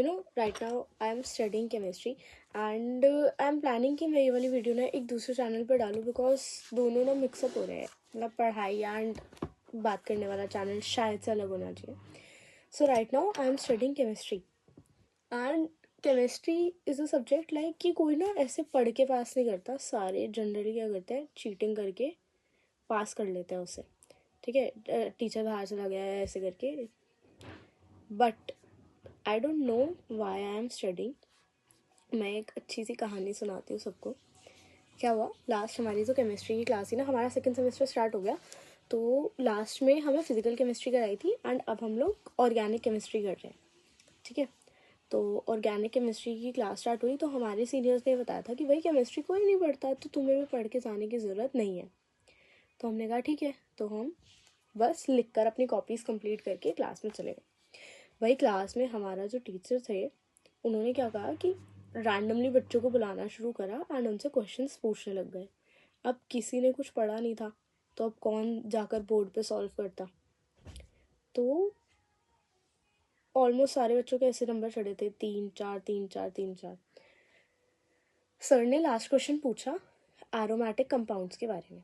Right now I am studying chemistry and I am planning कि मैं ये वाली वीडियो ना एक दूसरे चैनल पर डालूँ बिकॉज दोनों ना मिक्सअप हो रहे हैं. मतलब पढ़ाई एंड बात करने वाला चैनल शायद से अलग होना चाहिए. So right now I am studying chemistry and chemistry is a subject like कि कोई ना ऐसे पढ़ के पास नहीं करता. सारे जनरली क्या करते हैं, चीटिंग करके पास कर लेते हैं उसे. ठीक है, टीचर बाहर चला गया है ऐसे करके. But I don't know why I am studying. मैं एक अच्छी सी कहानी सुनाती हूँ सबको. क्या हुआ, लास्ट हमारी जो केमिस्ट्री की क्लास थी ना, हमारा सेकंड सेमेस्टर स्टार्ट हो गया, तो लास्ट में हमें फिजिकल केमिस्ट्री कराई थी एंड अब हम लोग ऑर्गेनिक केमिस्ट्री कर रहे हैं. ठीक है, तो ऑर्गेनिक केमिस्ट्री की क्लास स्टार्ट हुई तो हमारे सीनियर्स ने बताया था कि भाई केमिस्ट्री कोई नहीं पढ़ता तो तुम्हें भी पढ़ के जाने की ज़रूरत नहीं है. तो हमने कहा ठीक है, तो हम बस लिख कर अपनी कॉपीज़ कंप्लीट करके क्लास में चले गए. वही क्लास में हमारा जो टीचर थे उन्होंने क्या कहा कि रैंडमली बच्चों को बुलाना शुरू करा एंड उनसे क्वेश्चंस पूछने लग गए. अब किसी ने कुछ पढ़ा नहीं था तो अब कौन जाकर बोर्ड पे सॉल्व करता. तो ऑलमोस्ट सारे बच्चों के ऐसे नंबर चढ़े थे, 3 4 3 4 3 4. सर ने लास्ट क्वेश्चन पूछा एरोमेटिक कंपाउंड्स के बारे में.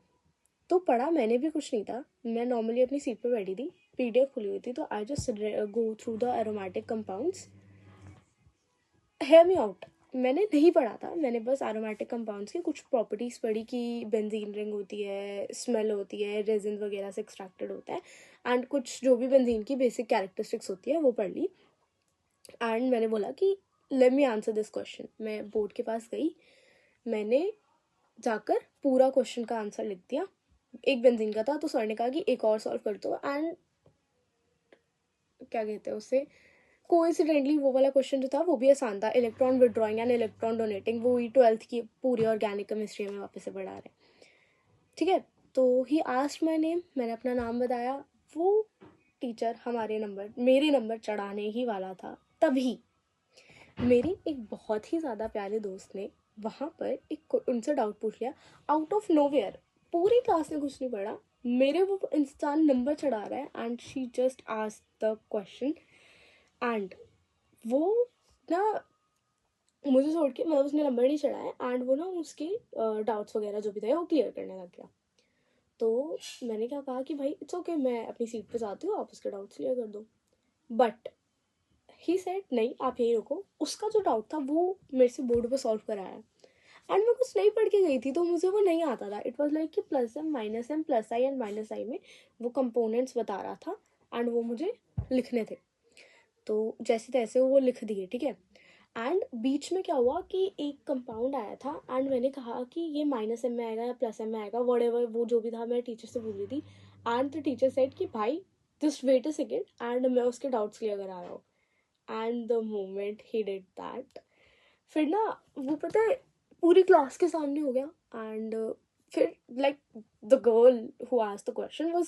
तो पढ़ा मैंने भी कुछ नहीं था. मैं नॉर्मली अपनी सीट पे बैठी थी, पीडीएफ खुली हुई थी, तो I just go through the aromatic compounds. Hear me out, मैंने नहीं पढ़ा था. मैंने बस एरोमेटिक कंपाउंड्स की कुछ प्रॉपर्टीज़ पढ़ी कि बेंजीन रिंग होती है, स्मेल होती है, रेजिन वगैरह से एक्सट्रैक्टेड होता है एंड कुछ जो भी बेंजीन की बेसिक कैरेक्टरिस्टिक्स होती है वो पढ़ ली. एंड मैंने बोला कि let me answer this question. मैं बोर्ड के पास गई, मैंने जाकर पूरा क्वेश्चन का आंसर लिख दिया. एक बेंजीन का था तो सर ने कहा कि एक और सॉल्व कर दो एंड क्या कहते हैं उसे, कोइंसिडेंटली वो वाला क्वेश्चन जो था वो भी आसान था. Electron withdrawing and electron donating, वो ही 12th की पूरी ऑर्गेनिक केमिस्ट्री में वापस से पढ़ा रहे. ठीक है, तो ही आस्क्ड माय नेम, मैंने अपना नाम बताया. वो टीचर मेरे नंबर चढ़ाने ही वाला था. तभी मेरी एक बहुत ही ज़्यादा प्यारे दोस्त ने वहाँ पर उनसे डाउट पूछ लिया आउट ऑफ नोवेयर. पूरी क्लास ने कुछ नहीं पढ़ा, मेरे वो इंसान नंबर चढ़ा रहा है and she just asked the question and वो ना मुझे छोड़ के, मतलब उसने नंबर नहीं चढ़ाया एंड वो ना उसके डाउट्स वगैरह जो भी थे वो क्लियर करने लग गया. तो मैंने क्या कहा कि भाई इट्स ओके, मैं अपनी सीट पे जाती हूँ, आप उसके डाउट्स क्लियर कर दो. बट ही सेड नहीं, आप यही रुको. उसका जो डाउट था वो मेरे से बोर्ड पे सॉल्व कराया एंड मैं कुछ नहीं पढ़ के गई थी तो मुझे वो नहीं आता था. इट वॉज लाइक कि plus M plus I and minus I में वो कंपोनेंट्स बता रहा था एंड वो मुझे लिखने थे. तो जैसे तैसे वो लिख दिए. ठीक है, एंड बीच में क्या हुआ कि एक कंपाउंड आया था एंड मैंने कहा कि ये माइनस एम में आएगा या प्लस एम में आएगा, व्हाटएवर वो जो भी था. मैं टीचर से बोल रही थी एंड द टीचर सेड कि भाई just wait a second and मैं उसके डाउट्स क्लियर करा रहा हूँ. And the moment he did that, फिर ना वो पता है पूरी क्लास के सामने हो गया एंड फिर like the girl who asked the question was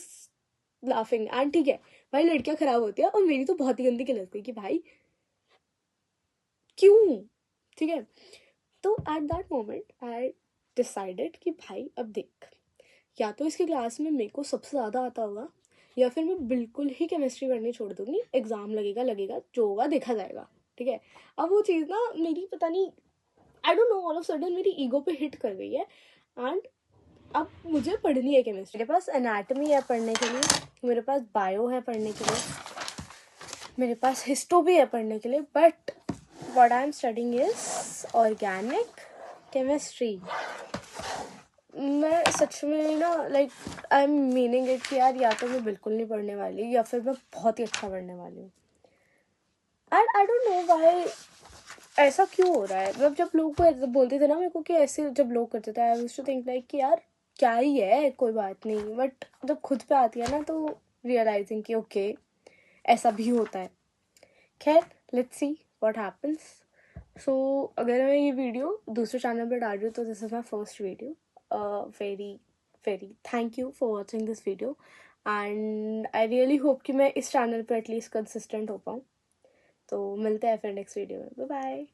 laughing. And ठीक है भाई, लड़कियां खराब होती है और मेरी तो बहुत ही गंदी क्लास गई कि भाई क्यों. ठीक है, तो at that moment I decided कि भाई अब देख, या तो इसकी क्लास में मेरे को सबसे ज़्यादा आता होगा या फिर मैं बिल्कुल ही केमिस्ट्री पढ़नी छोड़ दूंगी. एग्जाम लगेगा जो होगा देखा जाएगा. ठीक है, अब वो चीज़ ना मेरी पता नहीं, I don't know, all of sudden मेरी ईगो पे हिट कर गई है एंड अब मुझे पढ़नी है केमिस्ट्री. मेरे पास एनाटॉमी है पढ़ने के लिए, मेरे पास बायो है पढ़ने के लिए, मेरे पास हिस्टो भी है पढ़ने के लिए, but what I am studying is organic chemistry. मैं सच में ना like I am meaning it कि यार या तो मैं बिल्कुल नहीं पढ़ने वाली या फिर मैं बहुत ही अच्छा पढ़ने वाली हूँ. And I don't know why ऐसा क्यों हो रहा है. मतलब जब लोग बोलते थे ना मेरे को कि ऐसे जब लोग करते थे, I used to think like कि यार क्या ही है, कोई बात नहीं. बट जब खुद पे आती है ना तो रियलाइजिंग कि ओके ऐसा भी होता है. खैर, लेट्स सी व्हाट हैपन्स. सो अगर मैं ये वीडियो दूसरे चैनल पर डाल रही हूँ तो this is my first video. Very thank you for watching this video and I really hope कि मैं इस चैनल पर एटलीस्ट कंसिस्टेंट हो पाऊँ. तो मिलते हैं फिर नेक्स्ट वीडियो में. Bye bye.